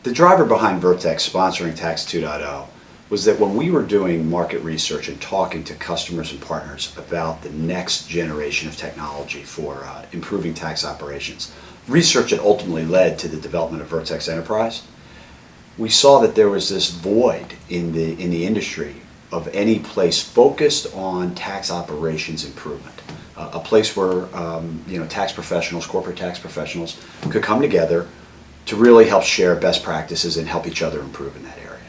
The driver behind Vertex sponsoring Tax 2.0 was that when we were doing market research and talking to customers and partners about the next generation of technology for improving tax operations, research that ultimately led to the development of Vertex Enterprise, we saw that there was this void in the industry of any place focused on tax operations improvement. A place where tax professionals, corporate tax professionals, could come together to really help share best practices and help each other improve in that area.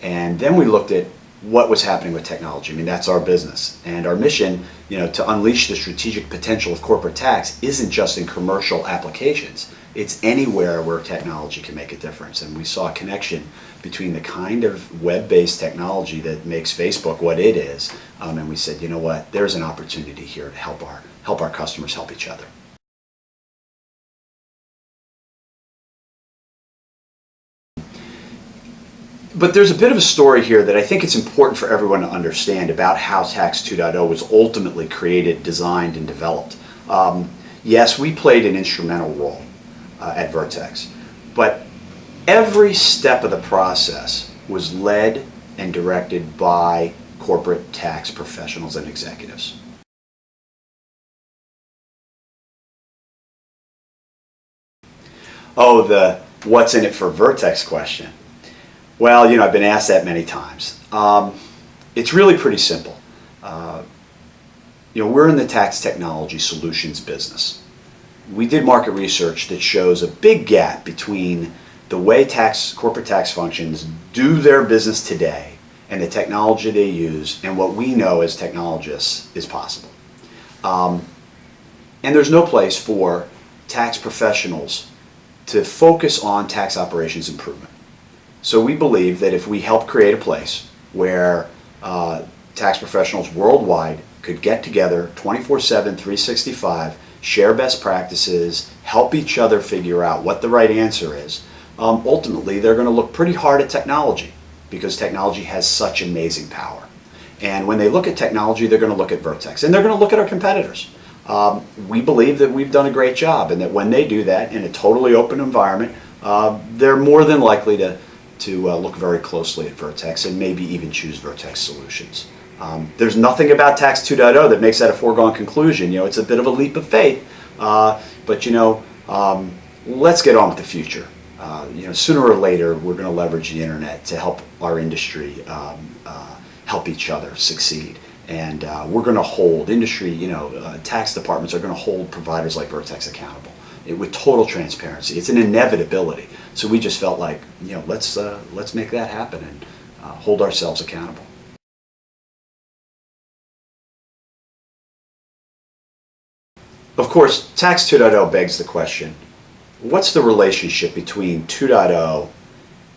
And then we looked at what was happening with technology. I mean, that's our business. And our mission, to unleash the strategic potential of corporate tax isn't just in commercial applications. It's anywhere where technology can make a difference. And we saw a connection between the kind of web-based technology that makes Facebook what it is, and we said, you know what, there's an opportunity here to help our customers help each other. But there's a bit of a story here that I think it's important for everyone to understand about how Tax 2.0 was ultimately created, designed, and developed. Yes, we played an instrumental role at Vertex, but every step of the process was led and directed by corporate tax professionals and executives. Oh, the what's in it for Vertex question. Well, I've been asked that many times. It's really pretty simple. We're in the tax technology solutions business. We did market research that shows a big gap between the way corporate tax functions do their business today and the technology they use and what we know as technologists is possible. And there's no place for tax professionals to focus on tax operations improvement. So we believe that if we help create a place where tax professionals worldwide could get together 24/7, 365, share best practices, help each other figure out what the right answer is, ultimately they're going to look pretty hard at technology because technology has such amazing power. And when they look at technology, they're going to look at Vertex and they're going to look at our competitors. We believe that we've done a great job and that when they do that in a totally open environment, they're more than likely to look very closely at Vertex and maybe even choose Vertex solutions. There's nothing about Tax 2.0 that makes that a foregone conclusion. It's a bit of a leap of faith, but let's get on with the future. Sooner or later, we're going to leverage the internet to help our industry help each other succeed. And we're going to hold industry, tax departments are going to hold providers like Vertex accountable with total transparency. It's an inevitability. So we just felt like, let's make that happen and hold ourselves accountable. Of course, Tax 2.0 begs the question, what's the relationship between 2.0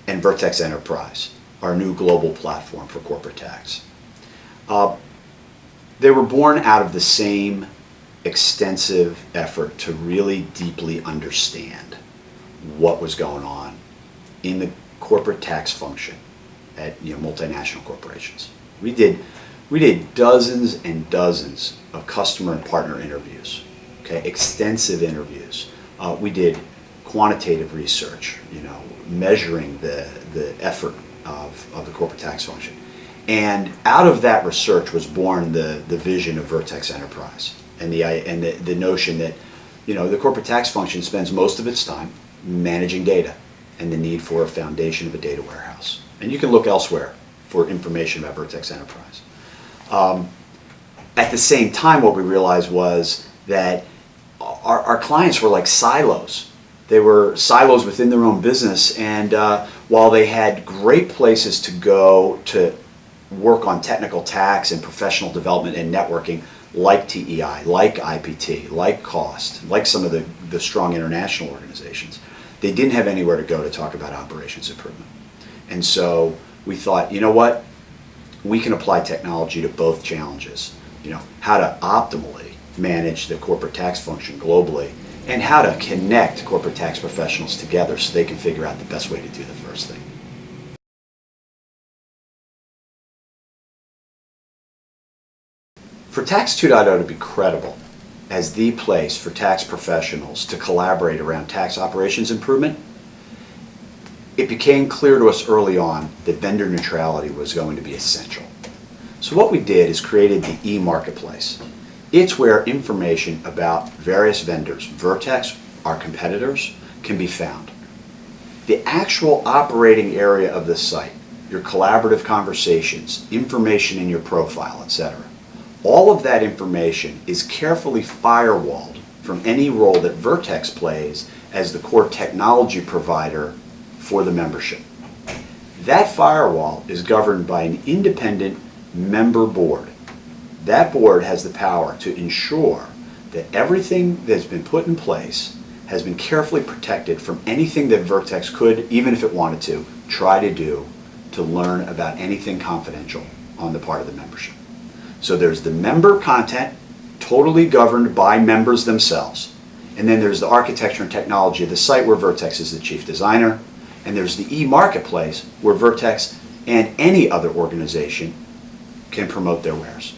and Vertex Enterprise, our new global platform for corporate tax? They were born out of the same extensive effort to really deeply understand what was going on in the corporate tax function at multinational corporations. We did dozens and dozens of customer and partner interviews, extensive interviews. We did quantitative research, measuring the effort of the corporate tax function. And out of that research was born the vision of Vertex Enterprise and the notion that the corporate tax function spends most of its time managing data and the need for a foundation of a data warehouse. And you can look elsewhere for information about Vertex Enterprise. At the same time, what we realized was that our clients were like silos. They were silos within their own business, and while they had great places to go to work on technical tax and professional development and networking, like TEI, like IPT, like COST, like some of the strong international organizations, they didn't have anywhere to go to talk about operations improvement. And so we thought, what? We can apply technology to both challenges. How to optimally manage the corporate tax function globally and how to connect corporate tax professionals together so they can figure out the best way to do the first thing. For Tax 2.0 to be credible as the place for tax professionals to collaborate around tax operations improvement, it became clear to us early on that vendor neutrality was going to be essential. So what we did is created the e-marketplace. It's where information about various vendors, Vertex, our competitors, can be found. The actual operating area of the site, your collaborative conversations, information in your profile, etc. All of that information is carefully firewalled from any role that Vertex plays as the core technology provider for the membership. That firewall is governed by an independent member board. That board has the power to ensure that everything that's been put in place has been carefully protected from anything that Vertex could, even if it wanted to, try to do to learn about anything confidential on the part of the membership. So there's the member content, totally governed by members themselves. And then there's the architecture and technology of the site where Vertex is the chief designer. And there's the e-marketplace where Vertex and any other organization can promote their wares.